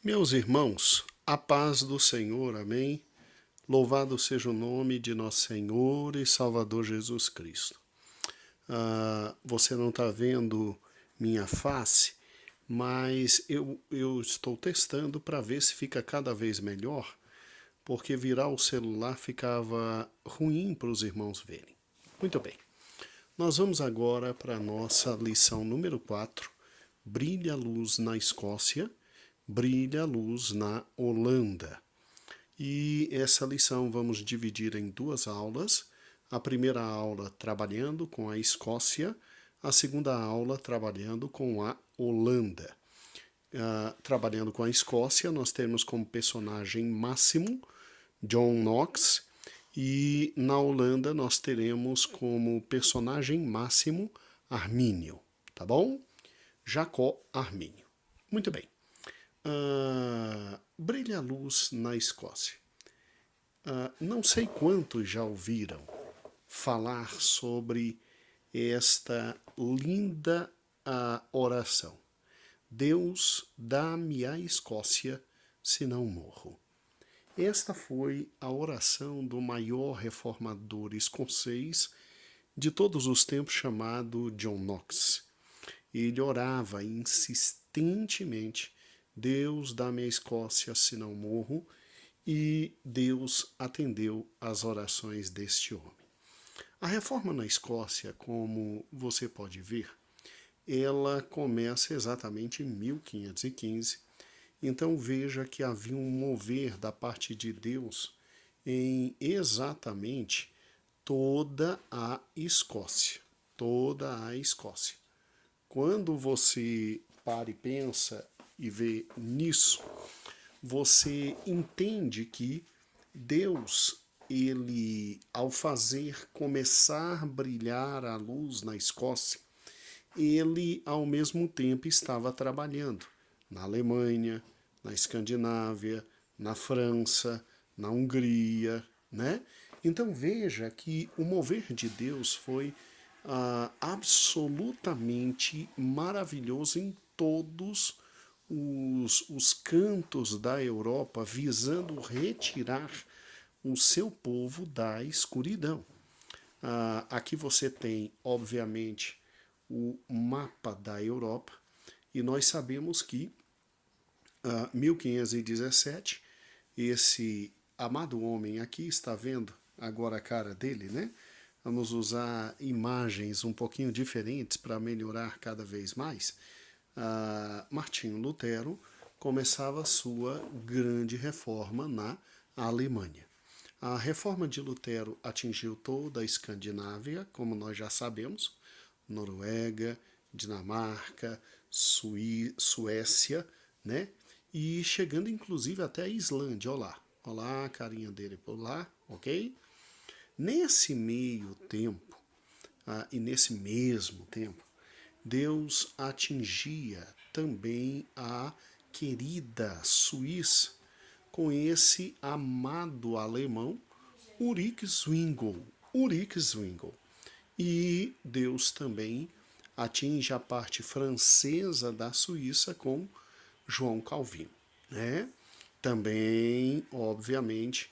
Meus irmãos, a paz do Senhor, amém? Louvado seja o nome de nosso Senhor e Salvador Jesus Cristo. Você não está vendo minha face, mas eu estou testando para ver se fica cada vez melhor, porque virar o celular ficava ruim para os irmãos verem. Muito bem, nós vamos agora para a nossa lição número 4, Brilha a luz na Escócia, brilha a luz na Holanda. E essa lição vamos dividir em duas aulas. A primeira aula trabalhando com a Escócia, a segunda aula trabalhando com a Holanda. Trabalhando com a Escócia, nós temos como personagem máximo John Knox, e na Holanda nós teremos como personagem máximo Armínio, tá bom? Jacó Armínio. Muito bem. Brilha a luz na Escócia. Não sei quantos já ouviram falar sobre esta linda oração. Deus, dá-me a Escócia, senão morro. Esta foi a oração do maior reformador escocês de todos os tempos, chamado John Knox. Ele orava insistentemente: Deus, dá-me a Escócia, senão morro, e Deus atendeu às orações deste homem. A reforma na Escócia, como você pode ver, ela começa exatamente em 1515. Então veja que havia um mover da parte de Deus em exatamente toda a Escócia. Toda a Escócia. Quando você para e pensa e vê nisso, você entende que Deus, ele, ao fazer começar a brilhar a luz na Escócia, ele, ao mesmo tempo, estava trabalhando na Alemanha, na Escandinávia, na França, na Hungria, né? Então veja que o mover de Deus foi absolutamente maravilhoso em todos os cantos da Europa, visando retirar o seu povo da escuridão. Aqui você tem, obviamente, o mapa da Europa, e nós sabemos que 1517, esse amado homem aqui, está vendo agora a cara dele, né? Vamos usar imagens um pouquinho diferentes para melhorar cada vez mais. Martinho Lutero começava a sua grande reforma na Alemanha. A reforma de Lutero atingiu toda a Escandinávia, como nós já sabemos, Noruega, Dinamarca, Suécia, né? E chegando inclusive até a Islândia. Olha lá a carinha dele por lá, ok? Nesse meio tempo, e nesse mesmo tempo, Deus atingia também a querida Suíça com esse amado alemão Ulrich Zwingli. E Deus também atinge a parte francesa da Suíça com João Calvino, né? Também, obviamente,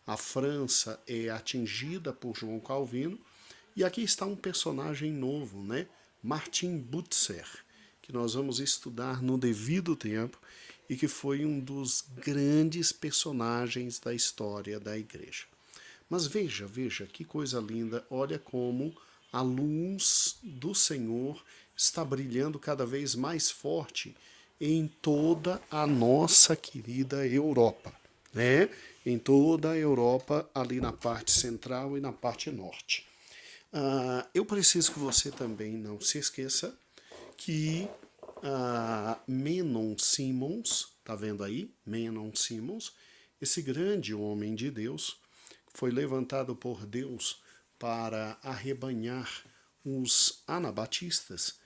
a França é atingida por João Calvino. E aqui está um personagem novo, né? Martin Butzer, que nós vamos estudar no devido tempo e que foi um dos grandes personagens da história da igreja. Mas veja que coisa linda, olha como a luz do Senhor está brilhando cada vez mais forte em toda a nossa querida Europa, né? Em toda a Europa, ali na parte central e na parte norte. Eu preciso que você também não se esqueça que Menon Simons, tá vendo aí? Menon Simons, esse grande homem de Deus, foi levantado por Deus para arrebanhar os anabatistas,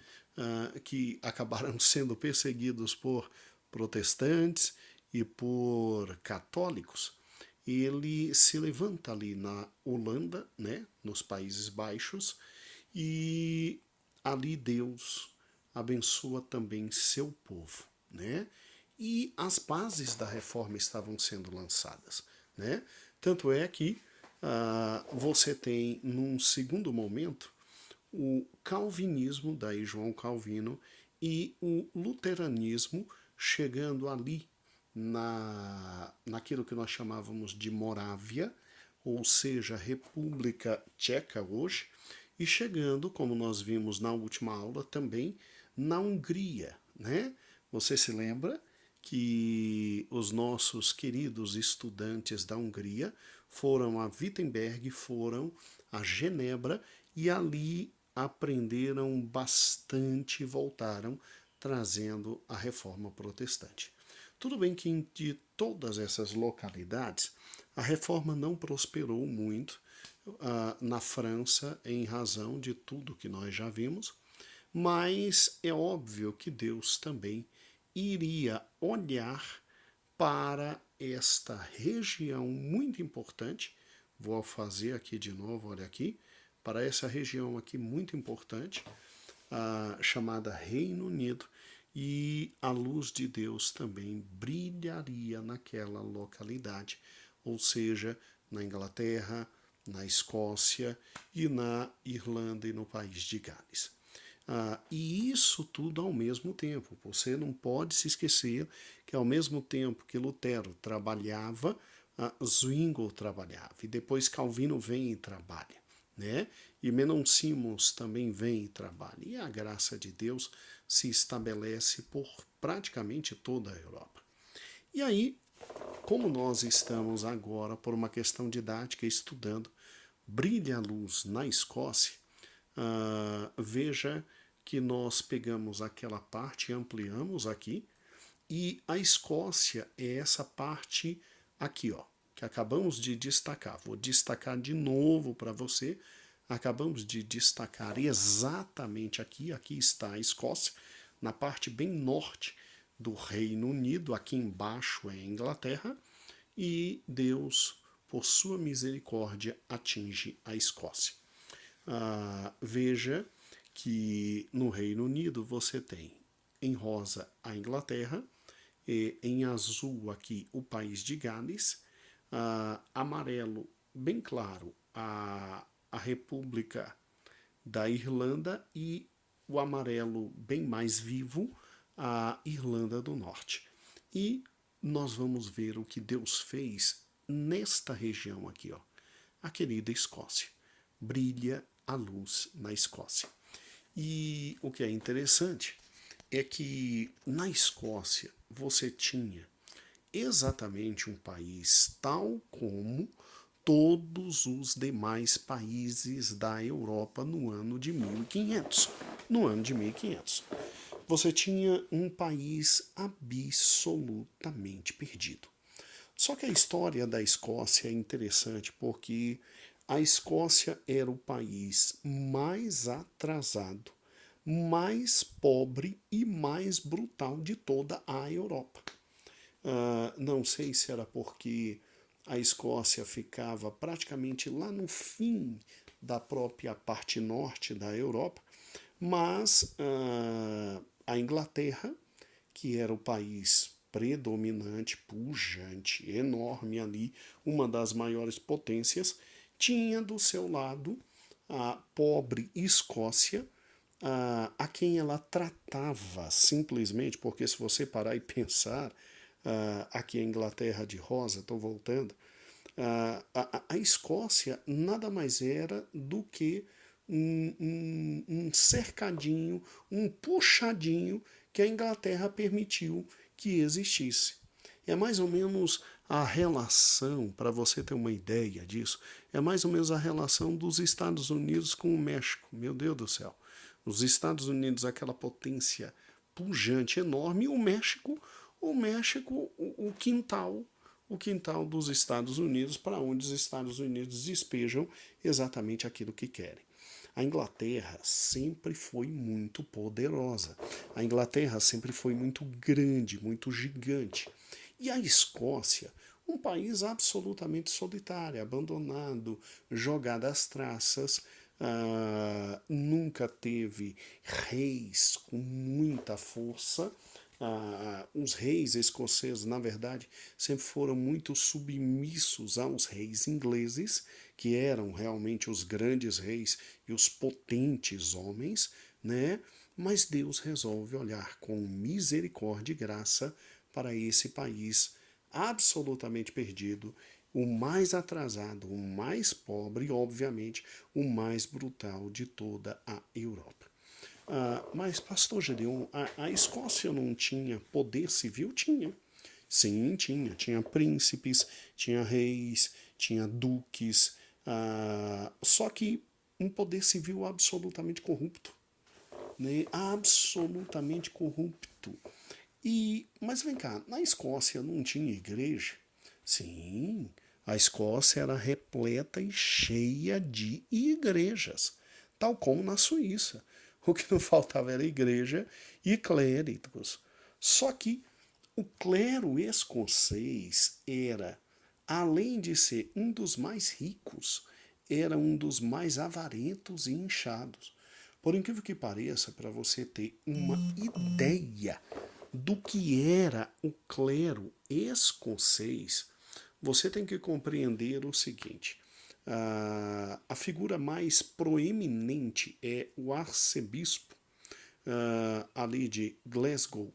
que acabaram sendo perseguidos por protestantes e por católicos. Ele se levanta ali na Holanda, né, nos Países Baixos, e ali Deus abençoa também seu povo, né? e as bases da reforma estavam sendo lançadas, né? Tanto é que você tem, num segundo momento, o calvinismo, daí João Calvino, e o luteranismo chegando ali naquilo que nós chamávamos de Morávia, ou seja, República Tcheca hoje, e chegando, como nós vimos na última aula também, na Hungria, né? Você se lembra que os nossos queridos estudantes da Hungria foram a Wittenberg, foram a Genebra e ali aprenderam bastante e voltaram trazendo a reforma protestante. Tudo bem que de todas essas localidades a reforma não prosperou muito na França em razão de tudo que nós já vimos, mas é óbvio que Deus também iria olhar para esta região muito importante. Vou fazer aqui de novo, olha aqui, para essa região aqui muito importante, chamada Reino Unido, e a luz de Deus também brilharia naquela localidade, ou seja, na Inglaterra, na Escócia e na Irlanda e no país de Gales. E isso tudo ao mesmo tempo. Você não pode se esquecer que ao mesmo tempo que Lutero trabalhava, Zwingli trabalhava. E depois Calvino vem e trabalha. Né? E Menon Simons também vem e trabalha. E a graça de Deus se estabelece por praticamente toda a Europa. E aí, como nós estamos agora, por uma questão didática, estudando Brilha a Luz na Escócia, veja que nós pegamos aquela parte e ampliamos aqui, e a Escócia é essa parte aqui, ó, que acabamos de destacar. Vou destacar de novo para você. Acabamos de destacar exatamente aqui. Aqui está a Escócia, na parte bem norte do Reino Unido. Aqui embaixo é a Inglaterra. E Deus, por sua misericórdia, atinge a Escócia. Veja que no Reino Unido você tem em rosa a Inglaterra, em azul aqui o país de Gales, amarelo bem claro a República da Irlanda e o amarelo bem mais vivo a Irlanda do Norte. E nós vamos ver o que Deus fez nesta região aqui, ó, a querida Escócia. Brilha a luz na Escócia. E o que é interessante é que na Escócia você tinha exatamente um país tal como todos os demais países da Europa no ano de 1500. No ano de 1500. Você tinha um país absolutamente perdido. Só que a história da Escócia é interessante porque a Escócia era o país mais atrasado, mais pobre e mais brutal de toda a Europa. Não sei se era porque a Escócia ficava praticamente lá no fim da própria parte norte da Europa, mas a Inglaterra, que era o país predominante, pujante, enorme ali, uma das maiores potências, tinha do seu lado a pobre Escócia, a quem ela tratava simplesmente, porque se você parar e pensar, aqui a Inglaterra de rosa, estou voltando, a Escócia nada mais era do que um cercadinho, um puxadinho que a Inglaterra permitiu que existisse. É mais ou menos a relação, para você ter uma ideia disso, é mais ou menos a relação dos Estados Unidos com o México. Meu Deus do céu. Os Estados Unidos, aquela potência pujante, enorme, e o México, o quintal dos Estados Unidos, para onde os Estados Unidos despejam exatamente aquilo que querem. A Inglaterra sempre foi muito poderosa. A Inglaterra sempre foi muito grande, muito gigante. E a Escócia, um país absolutamente solitário, abandonado, jogado às traças, nunca teve reis com muita força, Os reis escoceses, na verdade, sempre foram muito submissos aos reis ingleses, que eram realmente os grandes reis e os potentes homens, né? Mas Deus resolve olhar com misericórdia e graça para esse país absolutamente perdido, o mais atrasado, o mais pobre e, obviamente, o mais brutal de toda a Europa. Mas, pastor Gedeon, a Escócia não tinha poder civil? Tinha. Sim, tinha. Tinha príncipes, tinha reis, tinha duques. Só que um poder civil absolutamente corrupto. Né? Absolutamente corrupto. Mas vem cá, na Escócia não tinha igreja? Sim, a Escócia era repleta e cheia de igrejas, tal como na Suíça. O que não faltava era igreja e clérigos. Só que o clero escocês era, além de ser um dos mais ricos, era um dos mais avarentos e inchados. Por incrível que pareça, para você ter uma ideia do que era o clero escocês, você tem que compreender o seguinte: a figura mais proeminente é o arcebispo ali de Glasgow,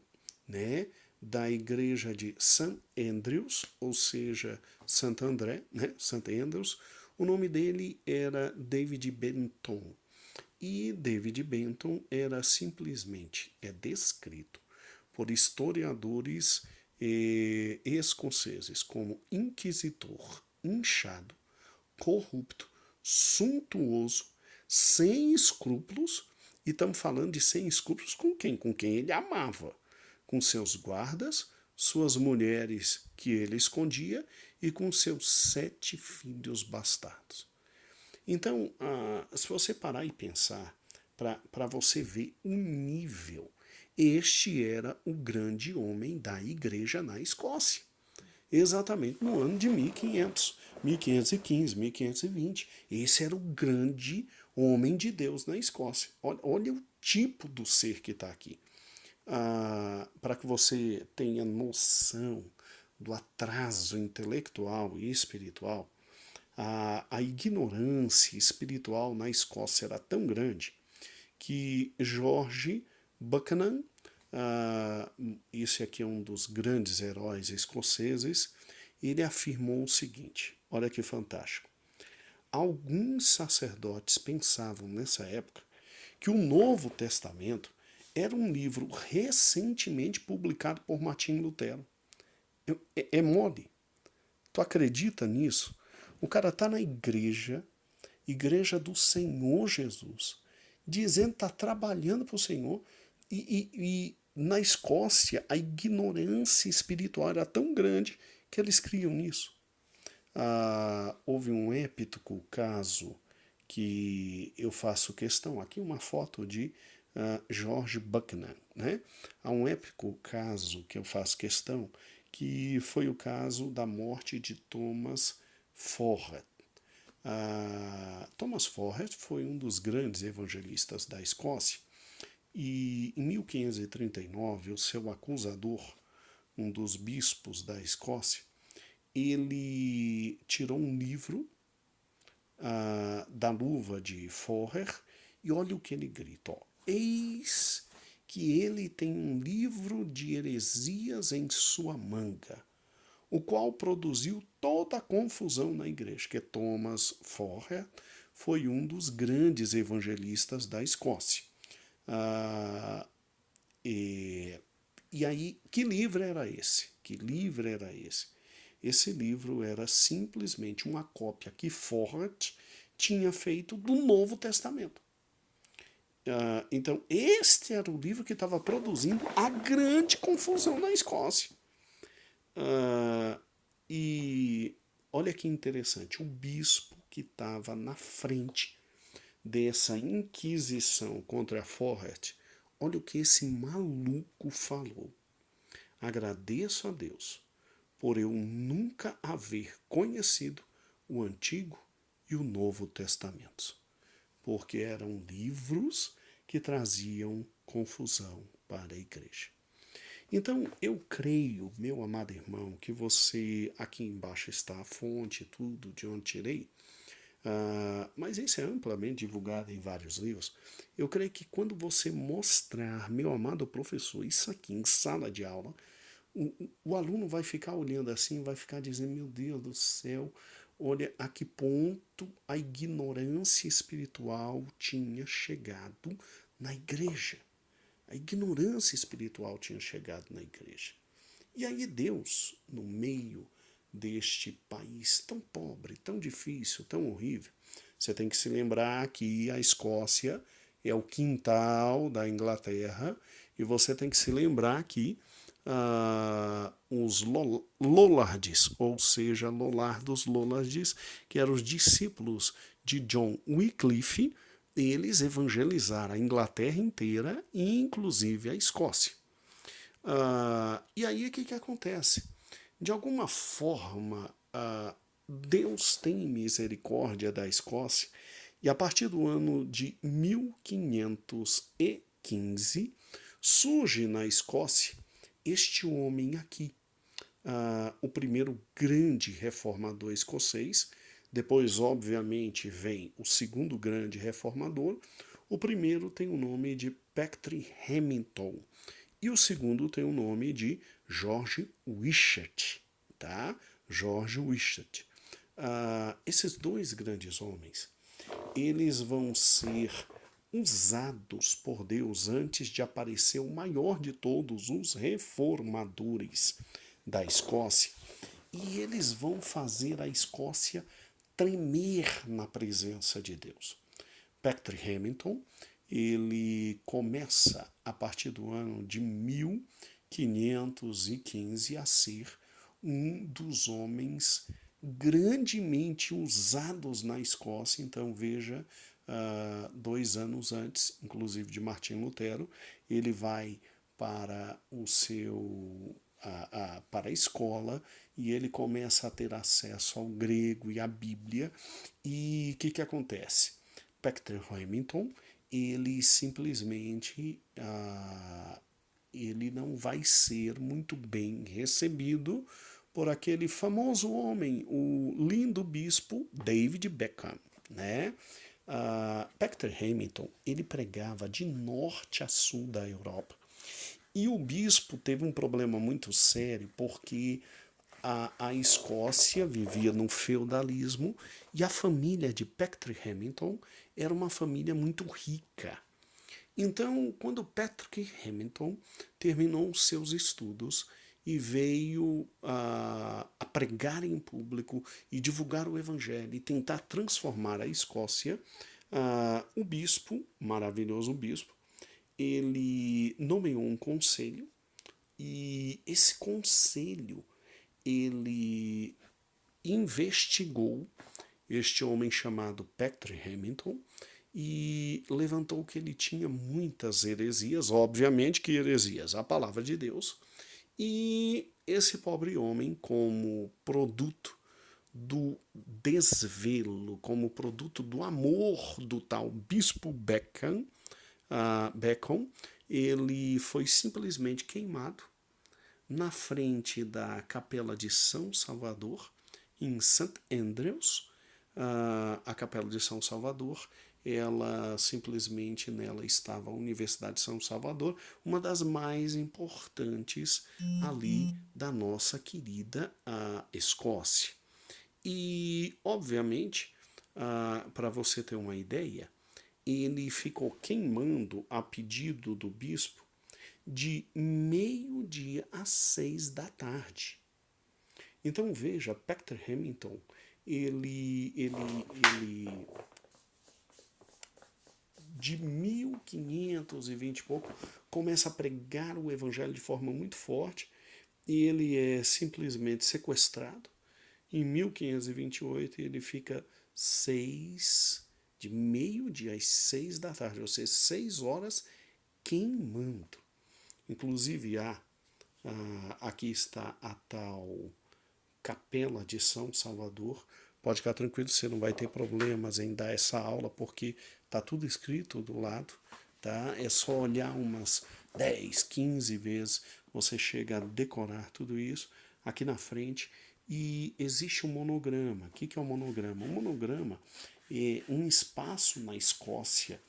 né? Da igreja de St. Andrews, ou seja, Santo André, né? St. Andrews. O nome dele era David Benton. E David Benton era simplesmente, é descrito por historiadores escoceses como inquisitor, inchado, corrupto, suntuoso, sem escrúpulos, e estamos falando de sem escrúpulos com quem? Com quem ele amava, com seus guardas, suas mulheres que ele escondia e com seus 7 filhos bastardos. Então, se você parar e pensar, para você ver o nível, este era o grande homem da igreja na Escócia. Exatamente no ano de 1500, 1515, 1520. Esse era o grande homem de Deus na Escócia. Olha o tipo do ser que está aqui. Para que você tenha noção do atraso intelectual e espiritual, a ignorância espiritual na Escócia era tão grande que George Buchanan, esse aqui é um dos grandes heróis escoceses, ele afirmou o seguinte, olha que fantástico. Alguns sacerdotes pensavam nessa época que o Novo Testamento era um livro recentemente publicado por Martinho Lutero. É mole. Tu acredita nisso? O cara tá na igreja, igreja do Senhor Jesus, dizendo que está trabalhando para o Senhor, e na Escócia a ignorância espiritual era tão grande que eles criam nisso. Houve um épico caso que eu faço questão, aqui uma foto de George Buchanan, né? Há um épico caso que eu faço questão, que foi o caso da morte de Thomas Forret. Thomas Forret foi um dos grandes evangelistas da Escócia e em 1539 o seu acusador, um dos bispos da Escócia, ele tirou um livro da luva de Forrer e olha o que ele grita: ó, eis que ele tem um livro de heresias em sua manga, o qual produziu toda a confusão na igreja, que Thomas Forrer foi um dos grandes evangelistas da Escócia. E aí, que livro era esse? Que livro era esse? Esse livro era simplesmente uma cópia que Forret tinha feito do Novo Testamento. Então, este era o livro que estava produzindo a grande confusão na Escócia. E olha que interessante, o bispo que estava na frente dessa inquisição contra Forret, olha o que esse maluco falou. Agradeço a Deus por eu nunca haver conhecido o Antigo e o Novo Testamento, porque eram livros que traziam confusão para a igreja. Então, eu creio, meu amado irmão, que você, aqui embaixo está a fonte, tudo de onde tirei, mas isso é amplamente divulgado em vários livros. Eu creio que quando você mostrar, meu amado professor, isso aqui em sala de aula, o aluno vai ficar olhando assim, vai ficar dizendo, meu Deus do céu, olha a que ponto a ignorância espiritual tinha chegado na igreja. A ignorância espiritual tinha chegado na igreja. E aí Deus, no meio deste país tão pobre, tão difícil, tão horrível, você tem que se lembrar que a Escócia é o quintal da Inglaterra e você tem que se lembrar que os Lollards, ou seja, Lollardos Lollards, que eram os discípulos de John Wycliffe, eles evangelizaram a Inglaterra inteira, inclusive a Escócia. E aí o que acontece? De alguma forma, Deus tem misericórdia da Escócia e a partir do ano de 1515 surge na Escócia este homem aqui, o primeiro grande reformador escocês. Depois, obviamente, vem o segundo grande reformador. O primeiro tem o nome de Patrick Hamilton e o segundo tem o nome de George Wishart, tá? George Wishart. Esses dois grandes homens, eles vão ser usados por Deus antes de aparecer o maior de todos os reformadores da Escócia. E eles vão fazer a Escócia tremer na presença de Deus. Patrick Hamilton, ele começa a partir do ano de 1515 a ser um dos homens grandemente usados na Escócia. Então veja, 2 anos antes, inclusive de Martim Lutero, ele vai para o seu para a escola e ele começa a ter acesso ao grego e à Bíblia. E o que acontece? Patrick Hamilton, ele simplesmente ele não vai ser muito bem recebido por aquele famoso homem, o lindo bispo David Beckham, né? Patrick Hamilton, ele pregava de norte a sul da Europa. E o bispo teve um problema muito sério porque a Escócia vivia no feudalismo e a família de Patrick Hamilton era uma família muito rica. Então, quando Patrick Hamilton terminou os seus estudos e veio a pregar em público e divulgar o evangelho e tentar transformar a Escócia, o bispo, maravilhoso bispo, ele nomeou um conselho e esse conselho ele investigou este homem chamado Patrick Hamilton e levantou que ele tinha muitas heresias, obviamente que heresias, a palavra de Deus, e esse pobre homem, como produto do desvelo, como produto do amor do tal bispo Beckham, ele foi simplesmente queimado na frente da Capela de São Salvador, em St. Andrews. A Capela de São Salvador, ela simplesmente nela estava a Universidade de São Salvador, uma das mais importantes ali da nossa querida Escócia. E, obviamente, para você ter uma ideia, ele ficou queimando a pedido do bispo de 12:00 às 6 da tarde. Então veja, Patrick Hamilton, ele de 1520 e pouco começa a pregar o evangelho de forma muito forte e ele é simplesmente sequestrado. Em 1528 ele fica de 12:00 às 6 da tarde, ou seja, 6 horas queimando. Inclusive aqui está a tal Capela de São Salvador. Pode ficar tranquilo, você não vai ter problemas em dar essa aula, porque está tudo escrito do lado, tá? É só olhar umas 10, 15 vezes, você chega a decorar tudo isso aqui na frente e existe um monograma. O que é um monograma? Um monograma é um espaço na Escócia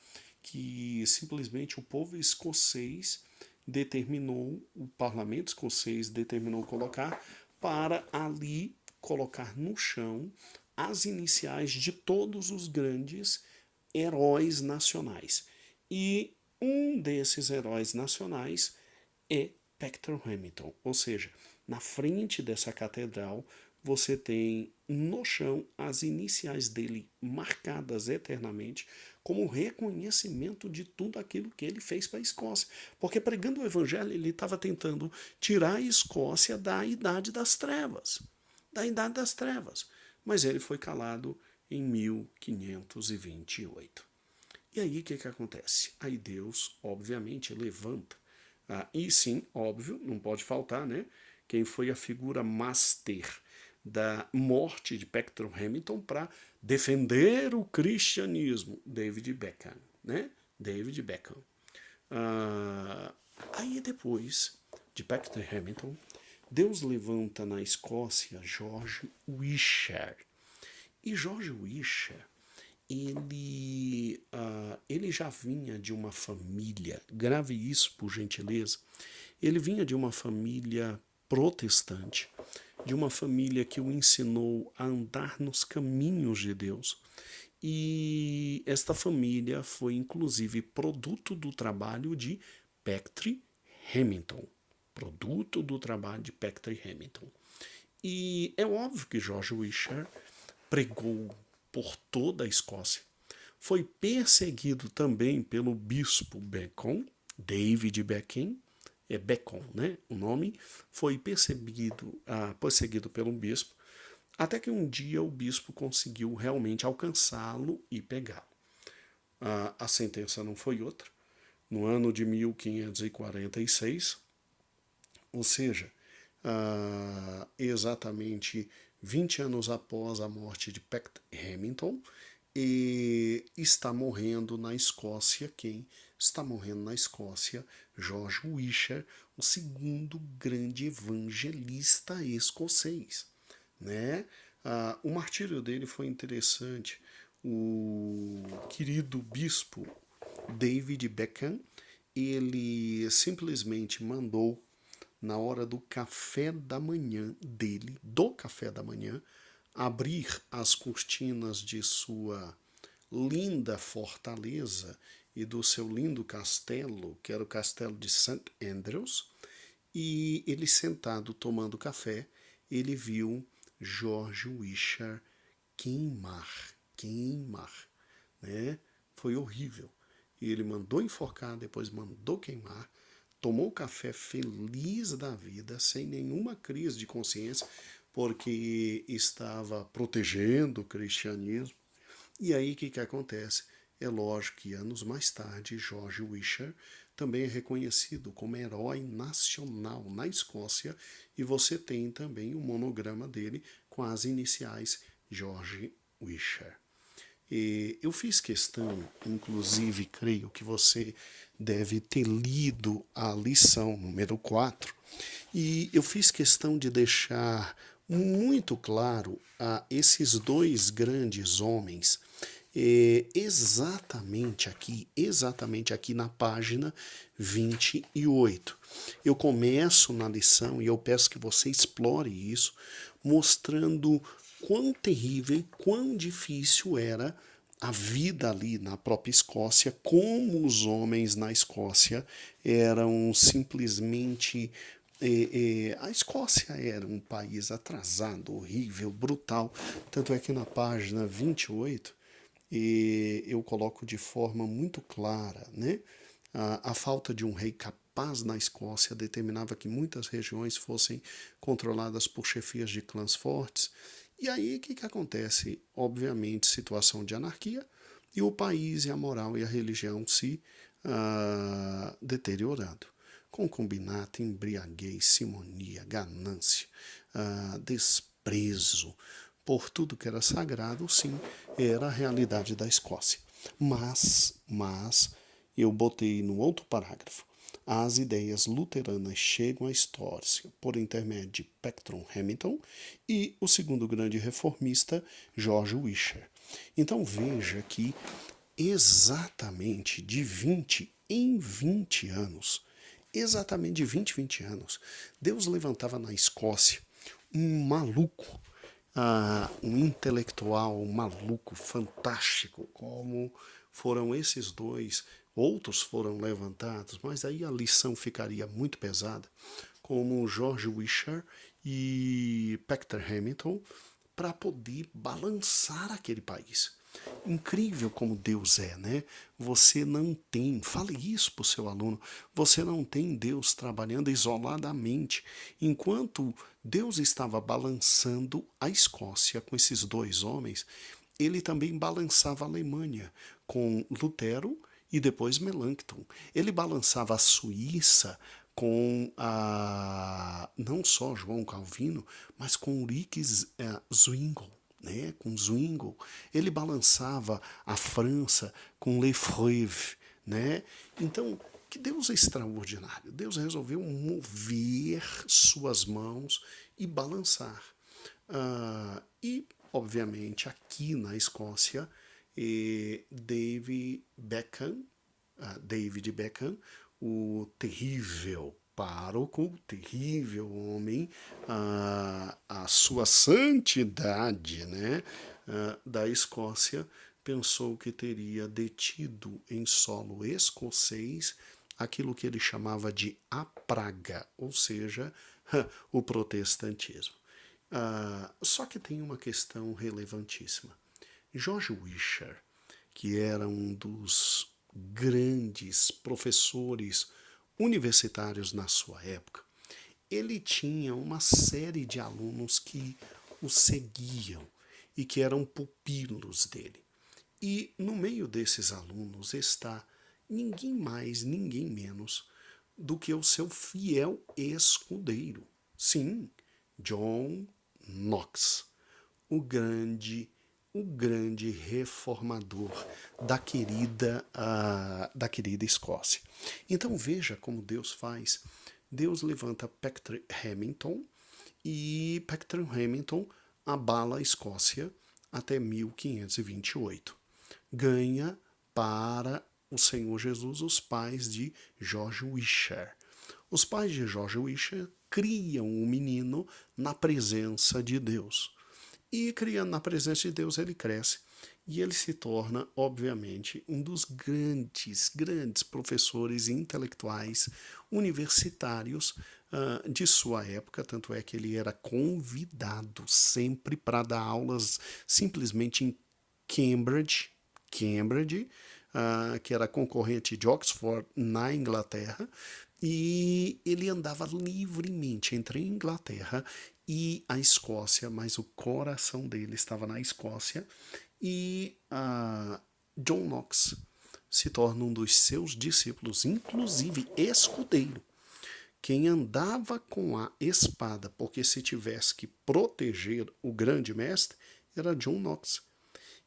que simplesmente o povo escocês determinou, o parlamento escocês determinou colocar para ali colocar no chão as iniciais de todos os grandes heróis nacionais. E um desses heróis nacionais é Patrick Hamilton, ou seja, na frente dessa catedral você tem no chão as iniciais dele marcadas eternamente como reconhecimento de tudo aquilo que ele fez para a Escócia. Porque pregando o evangelho, ele estava tentando tirar a Escócia da idade das trevas. Da idade das trevas. Mas ele foi calado em 1528. E aí o que acontece? Aí Deus, obviamente, levanta. E sim, óbvio, não pode faltar, né? Quem foi a figura master da morte de Patrick Hamilton para defender o cristianismo? David Beckham, né? David Beckham. Aí depois de Patrick Hamilton, Deus levanta na Escócia George Wishart. E George Wishart, ele já vinha de uma família, grave isso por gentileza, ele vinha de uma família protestante, de uma família que o ensinou a andar nos caminhos de Deus. E esta família foi inclusive produto do trabalho de Patrick Hamilton. Produto do trabalho de Patrick Hamilton. E é óbvio que George Wishart pregou por toda a Escócia. Foi perseguido também pelo bispo Beacon, David Beacon, é Beacon, né? O nome foi perseguido pelo bispo, até que um dia o bispo conseguiu realmente alcançá-lo e pegá-lo. A sentença não foi outra. No ano de 1546, ou seja, exatamente 20 anos após a morte de Patrick Hamilton, e está morrendo na Escócia quem? Está morrendo na Escócia George Wishart, o segundo grande evangelista escocês, né? O martírio dele foi interessante. O querido bispo David Beckham, ele simplesmente mandou, na hora do café da manhã dele, do café da manhã, abrir as cortinas de sua linda fortaleza e do seu lindo castelo, que era o castelo de St. Andrews, e ele sentado tomando café, ele viu George Wishart queimar, né? Foi horrível. E ele mandou enforcar, depois mandou queimar, tomou café feliz da vida, sem nenhuma crise de consciência, porque estava protegendo o cristianismo. E aí o que acontece? É lógico que anos mais tarde, George Wishart também é reconhecido como herói nacional na Escócia, e você tem também o monograma dele com as iniciais George Wishart. Eu fiz questão, inclusive creio que você deve ter lido a lição número 4, e eu fiz questão de deixar muito claro a esses dois grandes homens, exatamente aqui na página 28. Eu começo na lição e eu peço que você explore isso, mostrando quão terrível e quão difícil era a vida ali na própria Escócia, como os homens na Escócia eram simplesmente... a Escócia era um país atrasado, horrível, brutal. Tanto é que na página 28 eu coloco de forma muito clara, né? A falta de um rei capaz na Escócia determinava que muitas regiões fossem controladas por chefias de clãs fortes. E aí o que acontece? Obviamente, situação de anarquia, e o país e a moral e a religião se deteriorando. Concubinato, embriaguez, simonia, ganância, desprezo por tudo que era sagrado, sim, era a realidade da Escócia. Mas eu botei no outro parágrafo, as ideias luteranas chegam à história por intermédio de Peckham Hamilton e o segundo grande reformista, George Wishart. Então veja que exatamente de 20 em 20 anos, exatamente de 20 em 20 anos, Deus levantava na Escócia um maluco, um intelectual um maluco fantástico, como foram esses dois. Outros foram levantados, mas aí a lição ficaria muito pesada, como George Wishart e Peckham Hamilton, para poder balançar aquele país. Incrível como Deus é, né? Você não tem, fale isso para o seu aluno, você não tem Deus trabalhando isoladamente. Enquanto Deus estava balançando a Escócia com esses dois homens, ele também balançava a Alemanha com Lutero e depois Melanchthon. Ele balançava a Suíça com não só João Calvino, mas com Ulrich Zwingli, né, com Zwingli. Ele balançava a França com Lefebvre, né? Então, que Deus é extraordinário. Deus resolveu mover suas mãos e balançar. E, obviamente, aqui na Escócia, David Beckham, o terrível pároco, terrível homem, a sua santidade, né, da Escócia, pensou que teria detido em solo escocês aquilo que ele chamava de a praga, ou seja, o protestantismo. Só que tem uma questão relevantíssima. George Wishart, que era um dos grandes professores universitários na sua época, ele tinha uma série de alunos que o seguiam e que eram pupilos dele. E no meio desses alunos está ninguém mais, ninguém menos do que o seu fiel escudeiro. Sim, John Knox, o grande reformador da querida Escócia. Então veja como Deus faz. Deus levanta Peckham Hamilton e Peckham Hamilton abala a Escócia até 1528. Ganha para o Senhor Jesus os pais de George Wishart. Os pais de George Wishart criam o menino na presença de Deus. E criando na presença de Deus, ele cresce e ele se torna, obviamente, um dos grandes professores intelectuais universitários de sua época. Tanto é que ele era convidado sempre para dar aulas simplesmente em Cambridge, que era concorrente de Oxford na Inglaterra, e ele andava livremente entre a Inglaterra e a Escócia, mas o coração dele estava na Escócia, e John Knox se torna um dos seus discípulos, inclusive escudeiro. Quem andava com a espada, porque se tivesse que proteger o grande mestre, era John Knox.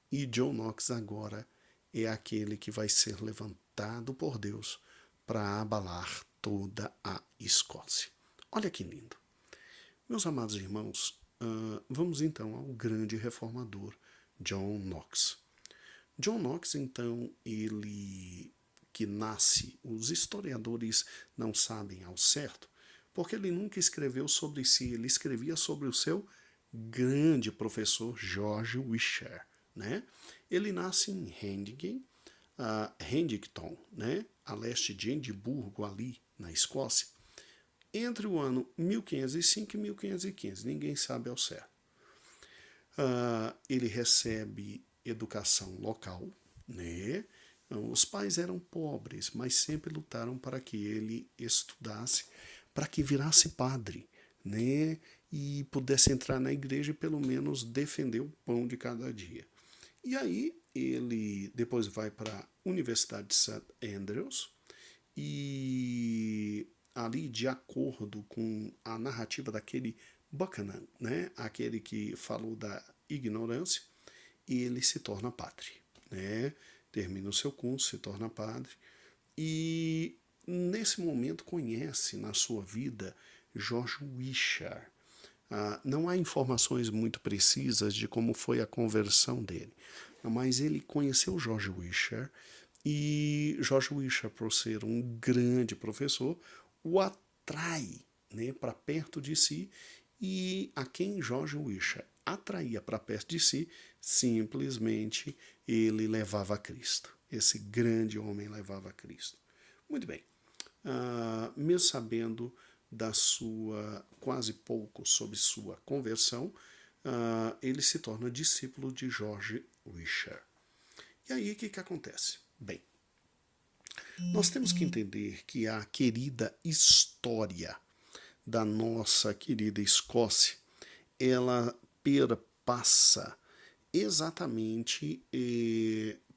E John Knox agora é aquele que vai ser levantado por Deus para abalar toda a Escócia. Olha que lindo. Meus amados irmãos, vamos então ao grande reformador John Knox. John Knox, então, ele que nasce, os historiadores não sabem ao certo, porque ele nunca escreveu sobre si, ele escrevia sobre o seu grande professor George Wishart, né? Ele nasce em Handington, né? A leste de Edimburgo, ali na Escócia, entre o ano 1505 e 1515, ninguém sabe ao certo. Ele recebe educação local, né? Os pais eram pobres, mas sempre lutaram para que ele estudasse, para que virasse padre, né? E pudesse entrar na igreja e pelo menos defender o pão de cada dia. E aí ele depois vai para a Universidade de St. Andrews e ali, de acordo com a narrativa daquele Buchanan, né? Aquele que falou da ignorância, ele se torna padre, né? Termina o seu curso, se torna padre e nesse momento, conhece na sua vida George Wishart. Não há informações muito precisas de como foi a conversão dele, mas ele conheceu George Wishart e George Wishart, por ser um grande professor, o atrai, né, para perto de si, e a quem George Wishart atraía para perto de si, simplesmente ele levava a Cristo. Esse grande homem levava a Cristo. Muito bem. Mesmo sabendo da sua, quase pouco sobre sua conversão, ele se torna discípulo de George Wishart. E aí o que acontece? Bem, nós temos que entender que a querida história da nossa querida Escócia, ela perpassa exatamente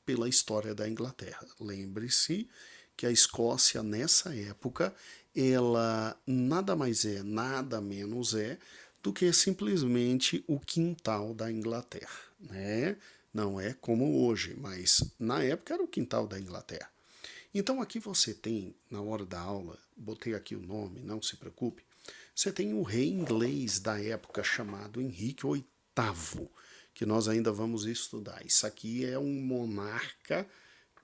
pela história da Inglaterra. Lembre-se que a Escócia, nessa época, ela nada mais é, nada menos é, do que simplesmente o quintal da Inglaterra, né? Não é como hoje, mas na época era o quintal da Inglaterra. Então aqui você tem, na hora da aula, botei aqui o nome, não se preocupe, você tem o rei inglês da época chamado Henrique VIII, que nós ainda vamos estudar. Isso aqui é um monarca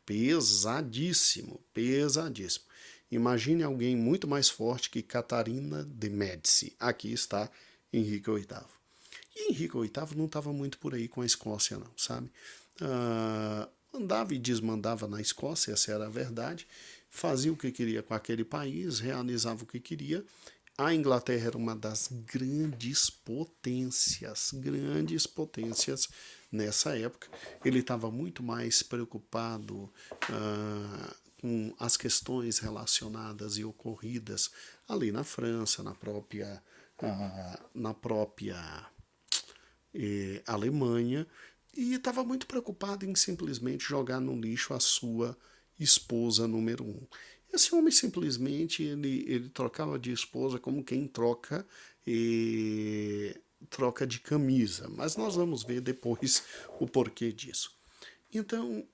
pesadíssimo, pesadíssimo. Imagine alguém muito mais forte que Catarina de Médici. Aqui está Henrique VIII. E Henrique VIII não estava muito por aí com a Escócia, não, sabe? Mandava e desmandava na Escócia, essa era a verdade. Fazia o que queria com aquele país, realizava o que queria. A Inglaterra era uma das grandes potências nessa época. Ele estava muito mais preocupado com as questões relacionadas e ocorridas ali na França, na própria Alemanha, e estava muito preocupado em simplesmente jogar no lixo a sua esposa número um. Esse homem simplesmente ele trocava de esposa como quem troca troca de camisa, mas nós vamos ver depois o porquê disso. Então,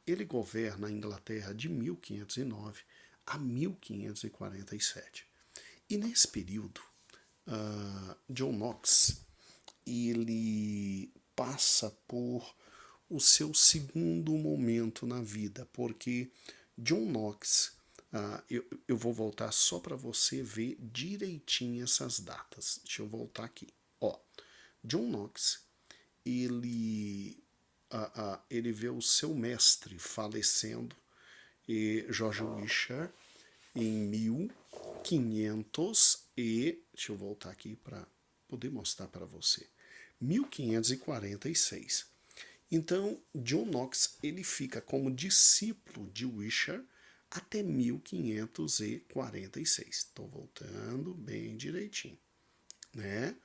ele governa a Inglaterra de 1509 a 1547. E nesse período, John Knox ele passa por o seu segundo momento na vida, porque John Knox, eu vou voltar só para você ver direitinho essas datas. Deixa eu voltar aqui. John Knox, ele vê o seu mestre falecendo, George Wishart, em 1500 e... Deixa eu voltar aqui para poder mostrar para você. 1546. Então, John Knox ele fica como discípulo de Wishart até 1546. Estou voltando bem direitinho, né?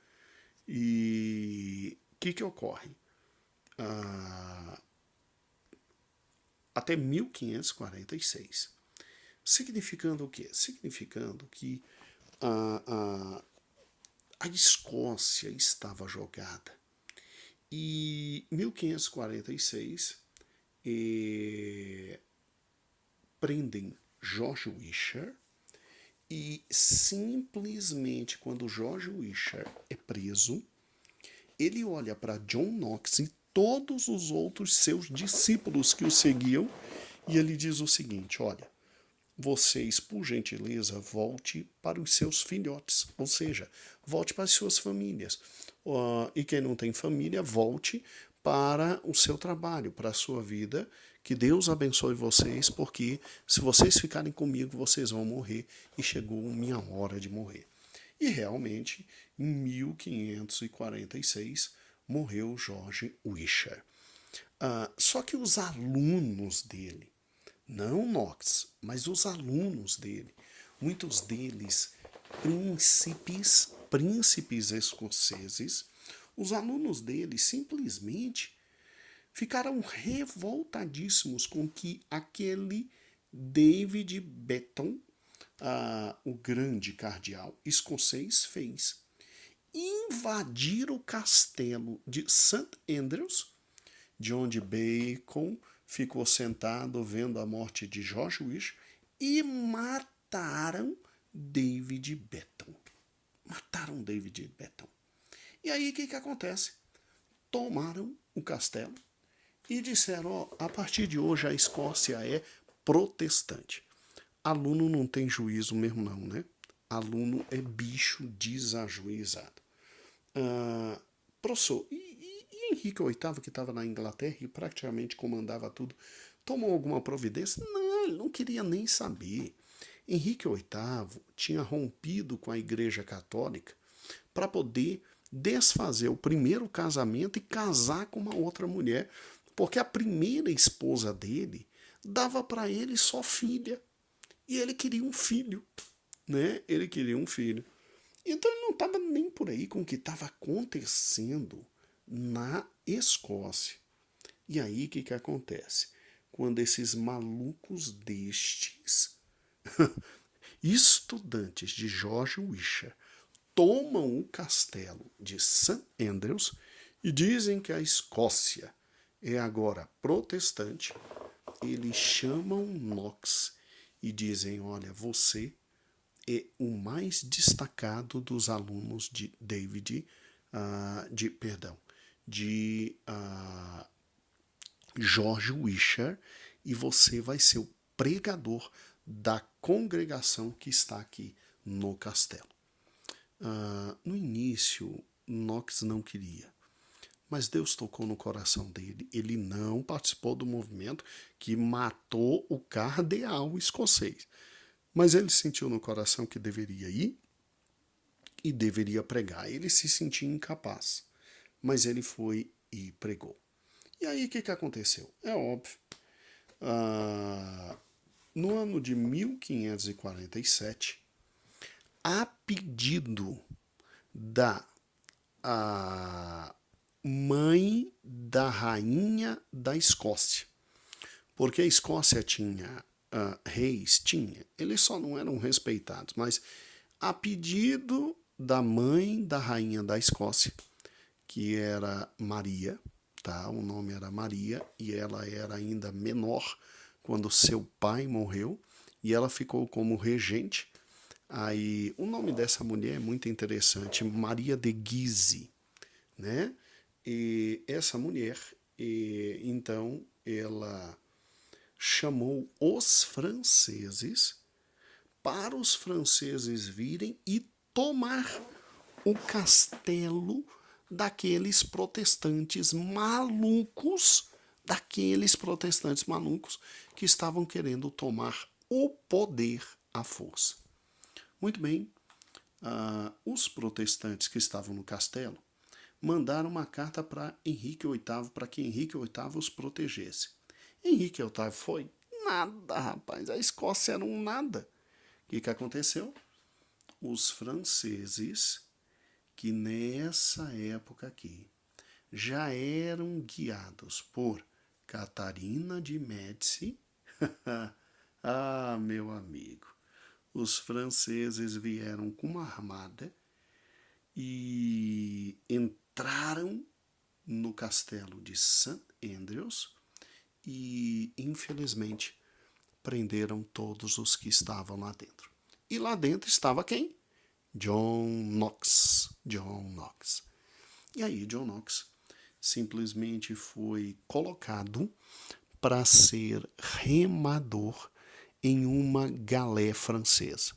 E o que ocorre? Até 1546. Significando o quê? Significando que a Escócia estava jogada. E 1546 prendem George Wishart e simplesmente quando George Wishart é preso, ele olha para John Knox e todos os outros seus discípulos que o seguiam e ele diz o seguinte: olha, vocês, por gentileza, volte para os seus filhotes, ou seja, volte para as suas famílias. E quem não tem família, volte para o seu trabalho, para a sua vida. Que Deus abençoe vocês, porque se vocês ficarem comigo, vocês vão morrer e chegou minha hora de morrer. E realmente, em 1546, morreu George Wishart. Só que os alunos dele, não Knox, mas os alunos dele, muitos deles príncipes escoceses, os alunos dele simplesmente ficaram revoltadíssimos com que aquele David Benton, o grande cardeal escocês, fez. Invadir o castelo de St. Andrews, de onde Bacon ficou sentado vendo a morte de George Wishart, e mataram David Betton. Mataram David Betton. E aí o que acontece? Tomaram o castelo e disseram, ó, a partir de hoje a Escócia é protestante. Aluno não tem juízo mesmo não, né? Aluno é bicho desajuizado. Professor, e Henrique VIII, que estava na Inglaterra e praticamente comandava tudo, tomou alguma providência? Não, ele não queria nem saber. Henrique VIII tinha rompido com a Igreja Católica para poder desfazer o primeiro casamento e casar com uma outra mulher, porque a primeira esposa dele dava para ele só filha e ele queria um filho, né? Ele queria um filho. Então ele não estava nem por aí com o que estava acontecendo na Escócia. E aí o que acontece? Quando esses malucos destes, estudantes de George Wishart, tomam o castelo de St. Andrews e dizem que a Escócia é agora protestante, eles chamam Knox e dizem, olha, você é o mais destacado dos alunos de George Wishart, e você vai ser o pregador da congregação que está aqui no castelo. No início, Knox não queria, mas Deus tocou no coração dele. Ele não participou do movimento que matou o cardeal escocês, mas ele sentiu no coração que deveria ir e deveria pregar. Ele se sentia incapaz, mas ele foi e pregou. E aí o que aconteceu? É óbvio. No ano de 1547, a pedido da mãe da rainha da Escócia, porque a Escócia tinha reis, eles só não eram respeitados, mas a pedido da mãe da rainha da Escócia, que era Maria, tá? O nome era Maria, e ela era ainda menor quando seu pai morreu, e ela ficou como regente. Aí, o nome dessa mulher é muito interessante, Maria de Guise, né? E essa mulher, então, ela chamou os franceses para os franceses virem e tomar o castelo daqueles protestantes malucos, que estavam querendo tomar o poder à força. Muito bem, os protestantes que estavam no castelo mandaram uma carta para Henrique VIII, para que Henrique VIII os protegesse. Henrique VIII foi? Nada, rapaz, a Escócia era um nada. O que aconteceu? Os franceses, que nessa época aqui já eram guiados por Catarina de Médici, meu amigo, os franceses vieram com uma armada e entraram no castelo de St. Andrews e, infelizmente, prenderam todos os que estavam lá dentro. E lá dentro estava quem? John Knox. E aí John Knox simplesmente foi colocado para ser remador em uma galé francesa.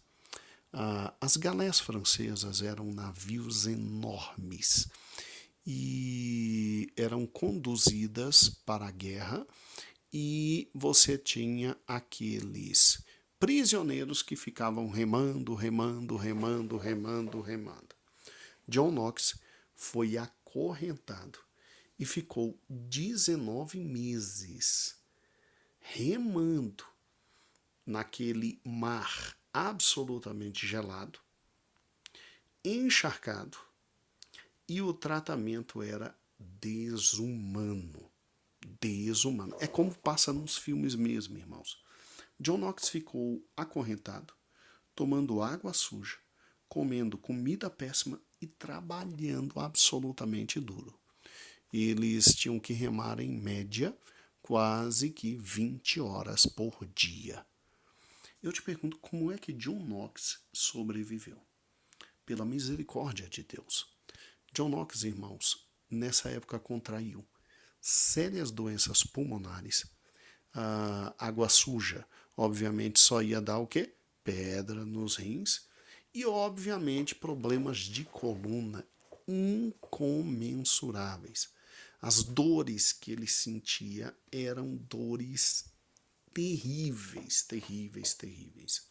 As galés francesas eram navios enormes e eram conduzidas para a guerra, e você tinha aqueles prisioneiros que ficavam remando. John Knox foi acorrentado e ficou 19 meses remando naquele mar absolutamente gelado, encharcado, e o tratamento era desumano. É como passa nos filmes mesmo, irmãos. John Knox ficou acorrentado, tomando água suja, comendo comida péssima e trabalhando absolutamente duro. Eles tinham que remar em média quase que 20 horas por dia. Eu te pergunto, como é que John Knox sobreviveu? Pela misericórdia de Deus. John Knox, irmãos, nessa época contraiu sérias doenças pulmonares. A água suja, obviamente, só ia dar o quê? Pedra nos rins. E, obviamente, problemas de coluna incomensuráveis. As dores que ele sentia eram dores terríveis, terríveis, terríveis.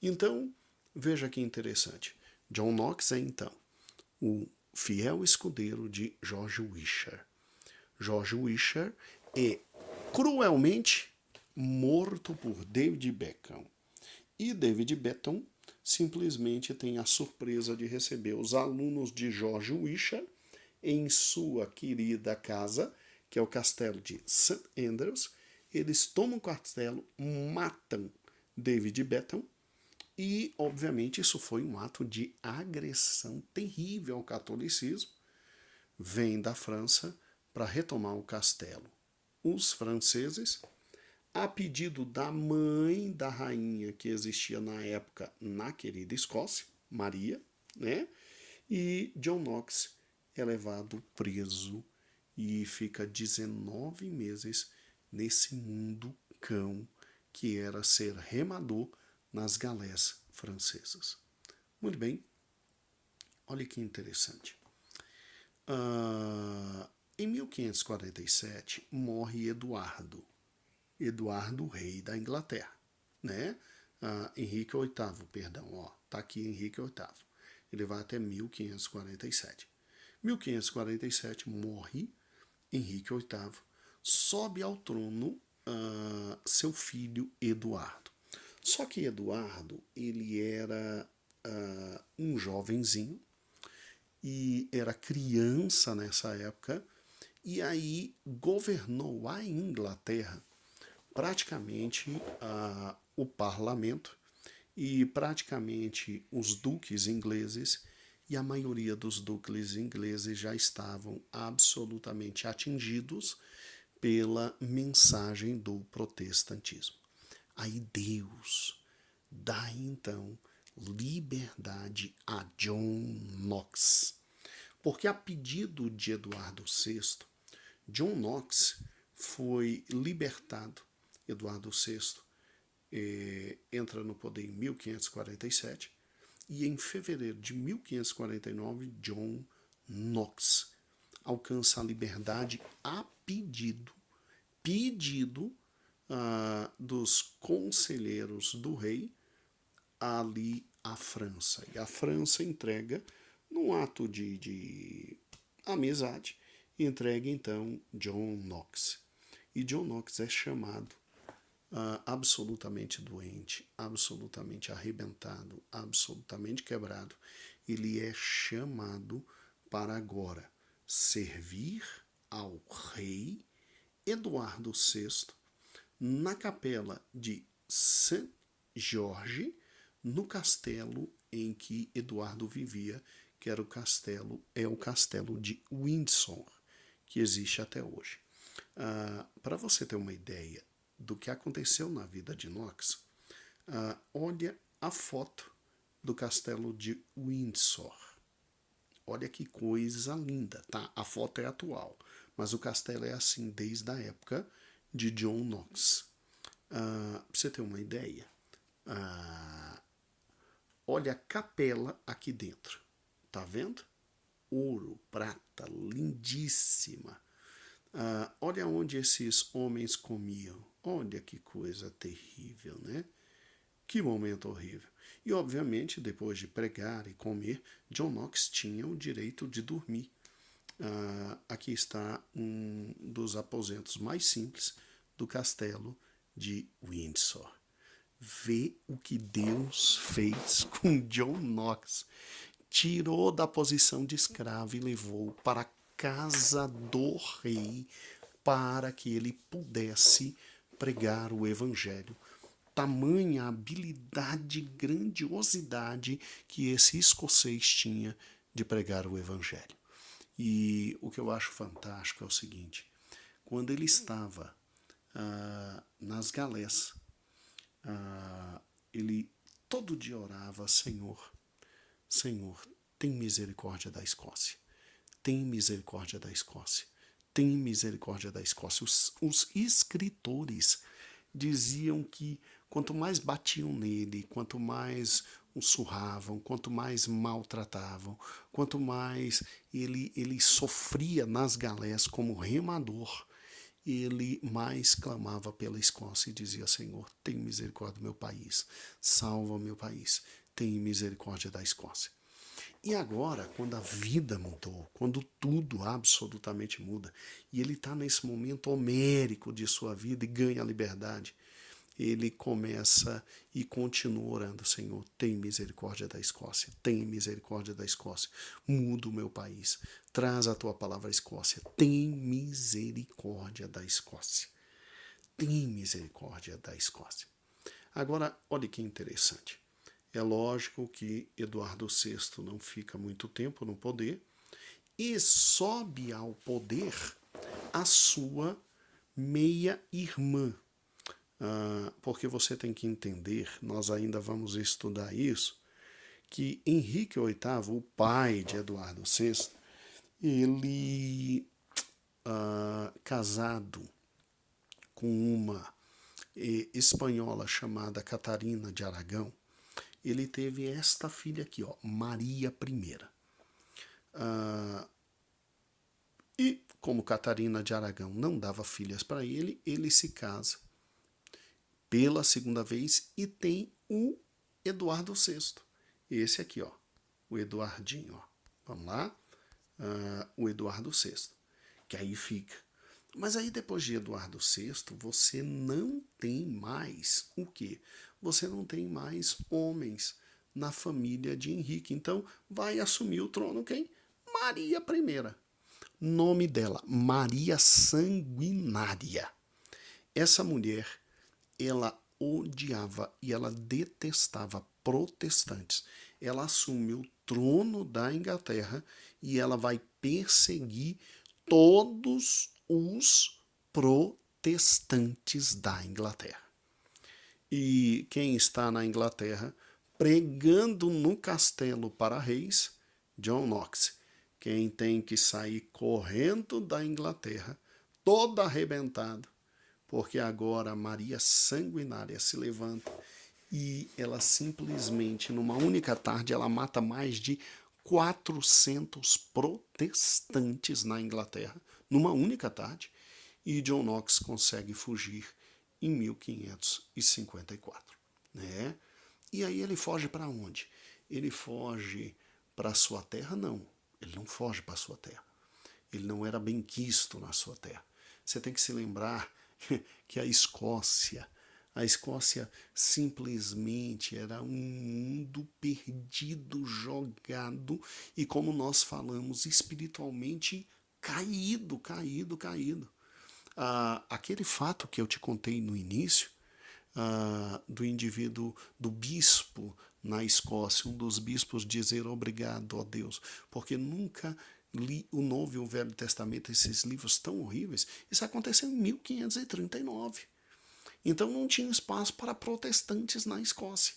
Então, veja que interessante. John Knox é, então, o fiel escudeiro de George Wisher. George Wisher é cruelmente morto por David Beckham. E David Beckham simplesmente tem a surpresa de receber os alunos de George Wisher em sua querida casa, que é o castelo de St. Andrews. Eles tomam o castelo, matam David Beckham e, obviamente, isso foi um ato de agressão terrível ao catolicismo. Vem da França para retomar o castelo. Os franceses, a pedido da mãe da rainha que existia na época na querida Escócia, Maria, né? E John Knox é levado preso e fica 19 meses nesse mundo cão que era ser remador nas galés francesas. Muito bem, olha que interessante. Em 1547 morre Eduardo, rei da Inglaterra, né? Henrique VIII, perdão, ó, tá aqui Henrique VIII. Ele vai até 1547. 1547 morre Henrique VIII, sobe ao trono seu filho Eduardo. Só que Eduardo, ele era um jovenzinho e era criança nessa época, e aí governou a Inglaterra praticamente o parlamento e praticamente os duques ingleses, e a maioria dos duques ingleses já estavam absolutamente atingidos pela mensagem do protestantismo. Aí Deus dá então liberdade a John Knox, porque a pedido de Eduardo VI, John Knox foi libertado. Eduardo VI entra no poder em 1547 e em fevereiro de 1549 John Knox alcança a liberdade a pedido dos conselheiros do rei ali à França. E a França entrega, num ato de amizade, entrega então John Knox. E John Knox é chamado absolutamente doente, absolutamente arrebentado, absolutamente quebrado. Ele é chamado para agora servir ao rei Eduardo VI na capela de Saint George, no castelo em que Eduardo vivia, que era o castelo de Windsor, que existe até hoje. Para você ter uma ideia do que aconteceu na vida de Knox, olha a foto do castelo de Windsor. Olha que coisa linda, tá? A foto é atual, mas o castelo é assim desde a época de John Knox. Pra você ter uma ideia, olha a capela aqui dentro, tá vendo? Ouro, prata, lindíssima. Olha onde esses homens comiam. Olha que coisa terrível, né? Que momento horrível. E, obviamente, depois de pregar e comer, John Knox tinha o direito de dormir. Aqui está um dos aposentos mais simples do castelo de Windsor. Vê o que Deus fez com John Knox. Tirou da posição de escravo e levou para a casa do rei para que ele pudesse pregar o evangelho. Tamanha habilidade, grandiosidade que esse escocês tinha de pregar o evangelho. E o que eu acho fantástico é o seguinte: quando ele estava nas galés, ele todo dia orava: Senhor, Senhor, tem misericórdia da Escócia. Tem misericórdia da Escócia. Tem misericórdia da Escócia. Os escritores diziam que quanto mais batiam nele, quanto mais o surravam, quanto mais maltratavam, quanto mais ele sofria nas galés como remador, ele mais clamava pela Escócia e dizia: Senhor, tem misericórdia do meu país, salva o meu país, tem misericórdia da Escócia. E agora, quando a vida mudou, quando tudo absolutamente muda, e ele está nesse momento homérico de sua vida e ganha a liberdade, ele começa e continua orando: Senhor, tem misericórdia da Escócia, tem misericórdia da Escócia, muda o meu país, traz a tua palavra à Escócia, tem misericórdia da Escócia, tem misericórdia da Escócia. Agora, olha que interessante. É lógico que Eduardo VI não fica muito tempo no poder e sobe ao poder a sua meia-irmã. Porque você tem que entender, nós ainda vamos estudar isso, que Henrique VIII, o pai de Eduardo VI, ele, casado com uma espanhola chamada Catarina de Aragão, ele teve esta filha aqui, ó, Maria I. E como Catarina de Aragão não dava filhas para ele, ele se casa pela segunda vez e tem o Eduardo VI. Esse aqui, ó, o Eduardinho, ó. Vamos lá? O Eduardo VI, que aí fica. Mas aí depois de Eduardo VI, você não tem mais o quê? Você não tem mais homens na família de Henrique. Então vai assumir o trono quem? Maria I. Nome dela, Maria Sanguinária. Essa mulher, ela odiava e ela detestava protestantes. Ela assume o trono da Inglaterra e ela vai perseguir todos os protestantes da Inglaterra. E quem está na Inglaterra pregando no castelo para reis? John Knox. Quem tem que sair correndo da Inglaterra, todo arrebentado, porque agora Maria Sanguinária se levanta e ela simplesmente, numa única tarde, ela mata mais de 400 protestantes na Inglaterra, numa única tarde, e John Knox consegue fugir em 1554. Né? E aí ele foge para onde? Ele foge para a sua terra? Não, ele não foge para a sua terra. Ele não era bem quisto na sua terra. Você tem que se lembrar que a Escócia simplesmente era um mundo perdido, jogado e, como nós falamos, espiritualmente caído. Aquele fato que eu te contei no início, do indivíduo, do bispo na Escócia, um dos bispos dizer obrigado a Deus, porque nunca li o Novo e o Velho Testamento, esses livros tão horríveis. Isso aconteceu em 1539. Então não tinha espaço para protestantes na Escócia.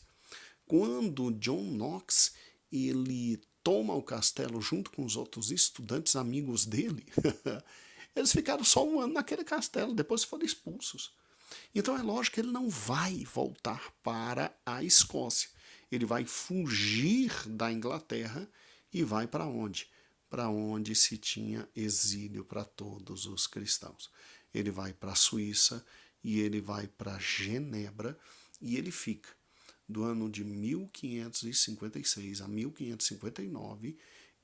Quando John Knox ele toma o castelo junto com os outros estudantes amigos dele, eles ficaram só um ano naquele castelo, depois foram expulsos. Então é lógico que ele não vai voltar para a Escócia. Ele vai fugir da Inglaterra e vai para onde? Para onde se tinha exílio para todos os cristãos. Ele vai para a Suíça e ele vai para Genebra e ele fica do ano de 1556 a 1559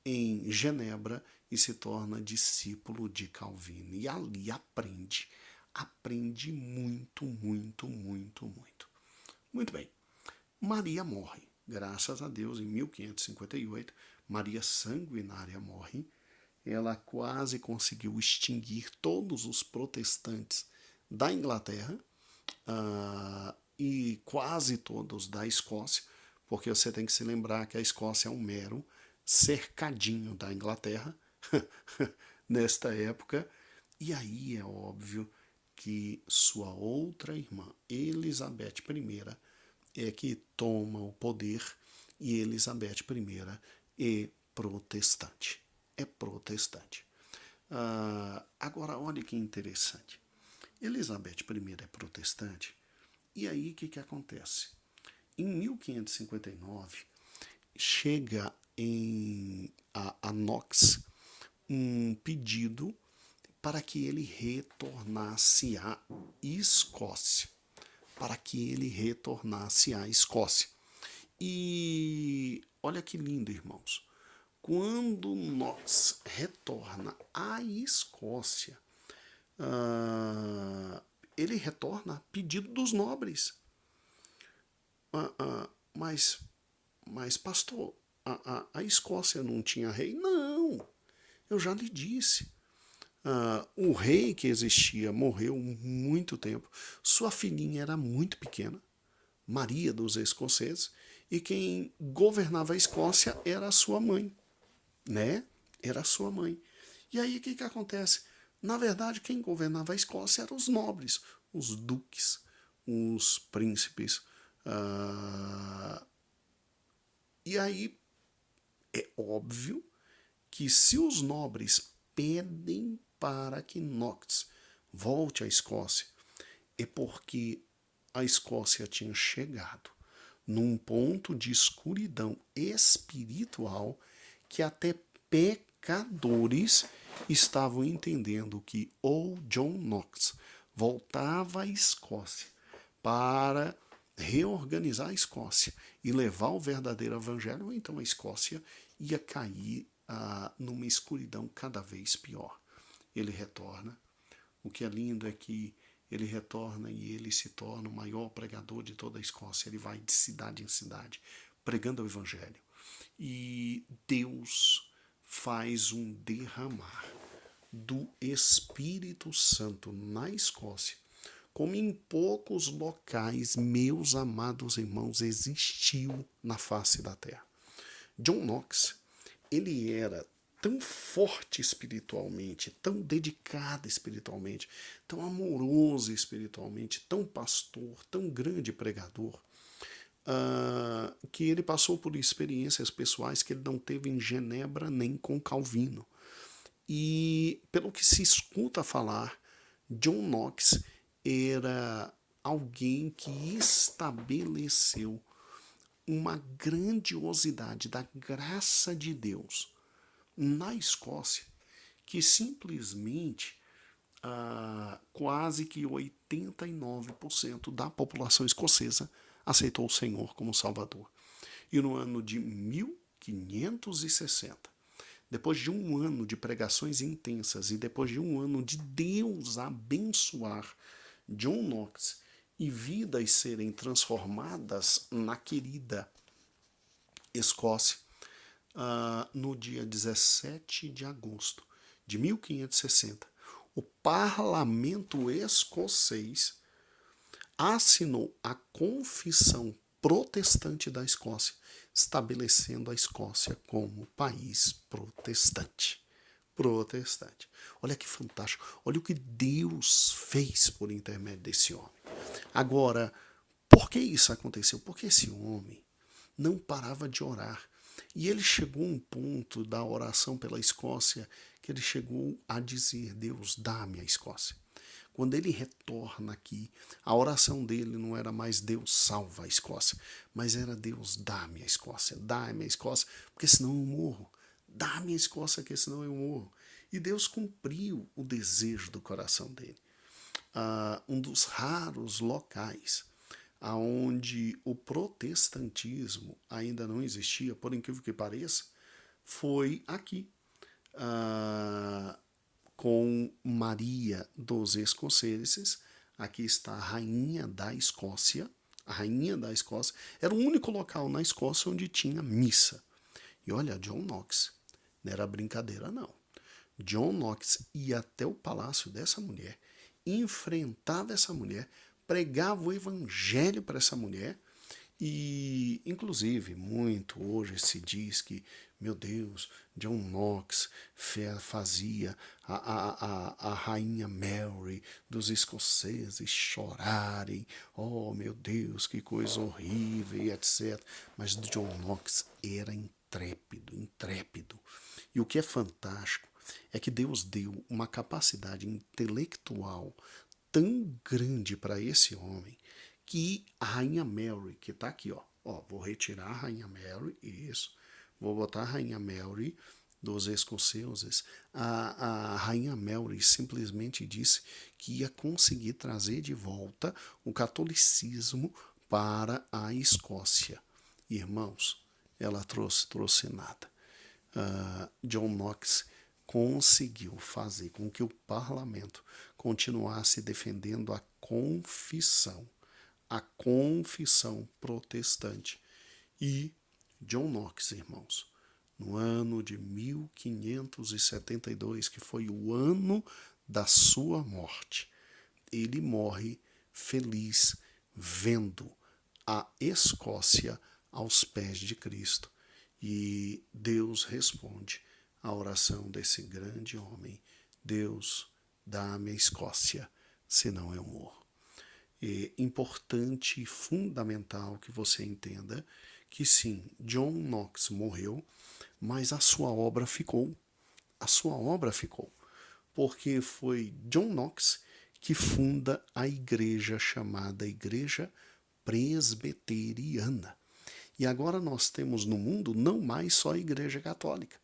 em Genebra e se torna discípulo de Calvino. E ali aprende muito. Muito bem. Maria morre. Graças a Deus, em 1558, Maria Sanguinária morre. Ela quase conseguiu extinguir todos os protestantes da Inglaterra e quase todos da Escócia, porque você tem que se lembrar que a Escócia é um mero cercadinho da Inglaterra nesta época. E aí é óbvio que sua outra irmã, Elizabeth I, é que toma o poder e Elizabeth I é protestante. É protestante. Agora, olha que interessante. Elizabeth I é protestante, e aí o que acontece? Em 1559, chega a Knox um pedido para que ele retornasse à Escócia. Para que ele retornasse à Escócia. E olha que lindo, irmãos. Quando Knox retorna à Escócia, ele retorna a pedido dos nobres. Mas, pastor, a Escócia não tinha rei? Não, eu já lhe disse. O rei que existia morreu muito tempo. Sua filhinha era muito pequena, Maria dos Escoceses, e quem governava a Escócia era a sua mãe, né? Era a sua mãe. E aí o que acontece? Na verdade, quem governava a Escócia eram os nobres, os duques, os príncipes. E aí é óbvio que se os nobres pedem para que Knox volte à Escócia, é porque a Escócia tinha chegado num ponto de escuridão espiritual que até pecadores estavam entendendo que ou John Knox voltava à Escócia para reorganizar a Escócia e levar o verdadeiro evangelho, ou então a Escócia ia cair numa escuridão cada vez pior. Ele retorna. O que é lindo é que ele retorna e ele se torna o maior pregador de toda a Escócia. Ele vai de cidade em cidade pregando o evangelho. E Deus faz um derramar do Espírito Santo na Escócia, como em poucos locais, meus amados irmãos, existiu na face da terra. John Knox, ele era tão forte espiritualmente, tão dedicado espiritualmente, tão amoroso espiritualmente, tão pastor, tão grande pregador, que ele passou por experiências pessoais que ele não teve em Genebra nem com Calvino. E pelo que se escuta falar, John Knox era alguém que estabeleceu uma grandiosidade da graça de Deus na Escócia, que simplesmente quase que 89% da população escocesa aceitou o Senhor como Salvador. E no ano de 1560, depois de um ano de pregações intensas e depois de um ano de Deus abençoar John Knox e vidas serem transformadas na querida Escócia, no dia 17 de agosto de 1560, o parlamento escocês assinou a Confissão Protestante da Escócia, estabelecendo a Escócia como país protestante. Protestante. Olha que fantástico. Olha o que Deus fez por intermédio desse homem. Agora, por que isso aconteceu? Porque esse homem não parava de orar. E ele chegou a um ponto da oração pela Escócia que ele chegou a dizer: Deus, dá-me a Escócia. Quando ele retorna aqui, a oração dele não era mais Deus, salva a Escócia, mas era Deus, dá-me a Escócia, dá-me a Escócia, porque senão eu morro. Dá-me a Escócia, porque senão eu morro. E Deus cumpriu o desejo do coração dele. Um dos raros locais onde o protestantismo ainda não existia, por incrível que pareça, foi aqui, com Maria dos Escoceses. Aqui está a rainha da Escócia. A rainha da Escócia era o único local na Escócia onde tinha missa. E olha, John Knox, não era brincadeira não. John Knox ia até o palácio dessa mulher, enfrentava essa mulher, pregava o evangelho para essa mulher. E, inclusive, muito hoje se diz que Meu Deus, John Knox fazia a rainha Mary dos escoceses chorarem. Oh, meu Deus, que coisa horrível, etc. Mas John Knox era intrépido, intrépido. E o que é fantástico é que Deus deu uma capacidade intelectual tão grande para esse homem que a Rainha Mary, que está aqui, ó, vou retirar a Rainha Mary, isso, vou botar a Rainha Mary dos escoceses. A Rainha Mary simplesmente disse que ia conseguir trazer de volta o catolicismo para a Escócia. Irmãos, ela trouxe nada. John Knox conseguiu fazer com que o parlamento continuasse defendendo a confissão protestante. E John Knox, irmãos, no ano de 1572, que foi o ano da sua morte, ele morre feliz vendo a Escócia aos pés de Cristo. E Deus responde à oração desse grande homem: Deus, dá-me a Escócia, senão eu morro. É importante e fundamental que você entenda que sim, John Knox morreu, mas a sua obra ficou. A sua obra ficou. Porque foi John Knox que funda a igreja chamada Igreja Presbiteriana. E agora nós temos no mundo não mais só a Igreja Católica.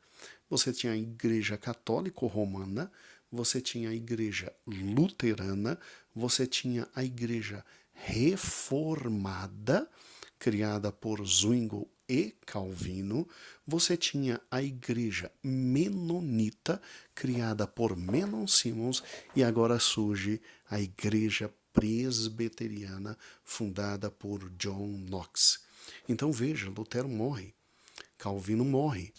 Você tinha a Igreja Católico-Romana, você tinha a Igreja Luterana, você tinha a Igreja Reformada, criada por Zwingli e Calvino, você tinha a Igreja Menonita, criada por Menon Simons, e agora surge a Igreja Presbiteriana, fundada por John Knox. Então veja, Lutero morre, Calvino morre,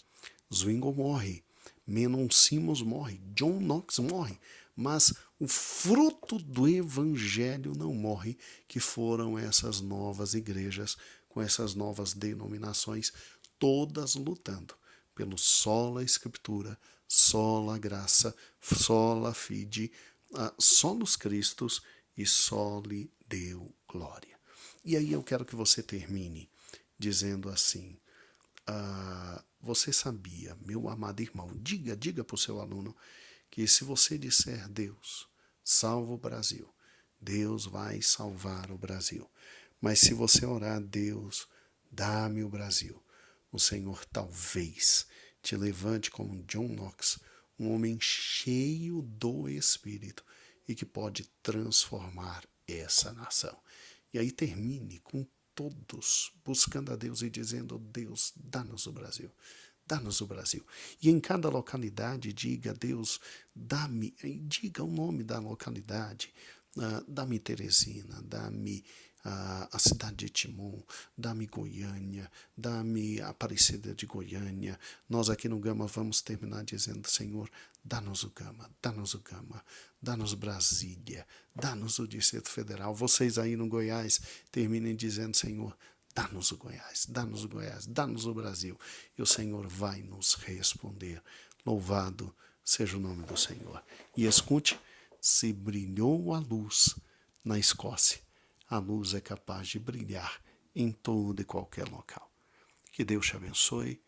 Zwingli morre, Menon Simons morre, John Knox morre, mas o fruto do evangelho não morre, que foram essas novas igrejas, com essas novas denominações, todas lutando pelo sola escritura, sola graça, sola fide, solos Christus e soli Deo glória. E aí eu quero que você termine dizendo assim: você sabia, meu amado irmão, diga para o seu aluno que se você disser Deus, salva o Brasil, Deus vai salvar o Brasil. Mas se você orar, Deus, dá-me o Brasil, o Senhor talvez te levante como John Knox, um homem cheio do Espírito e que pode transformar essa nação. E aí termine com todos buscando a Deus e dizendo: Deus, dá-nos o Brasil. Dá-nos o Brasil. E em cada localidade diga: Deus, dá-me, diga o nome da localidade. Dá-me Teresina, dá-me a cidade de Timon, dá-me Goiânia, dá-me Aparecida de Goiânia. Nós aqui no Gama vamos terminar dizendo: Senhor, dá-nos o Gama, dá-nos o Gama, dá-nos Brasília, dá-nos o Distrito Federal. Vocês aí no Goiás terminem dizendo: Senhor, dá-nos o Goiás, dá-nos o Goiás, dá-nos o Brasil. E o Senhor vai nos responder. Louvado seja o nome do Senhor. E escute, se brilhou a luz na Escócia, a luz é capaz de brilhar em todo e qualquer local. Que Deus te abençoe,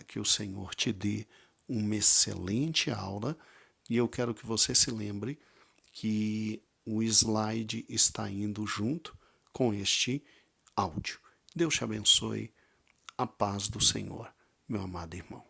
que o Senhor te dê uma excelente aula, e eu quero que você se lembre que o slide está indo junto com este áudio. Deus te abençoe, a paz do Senhor, meu amado irmão.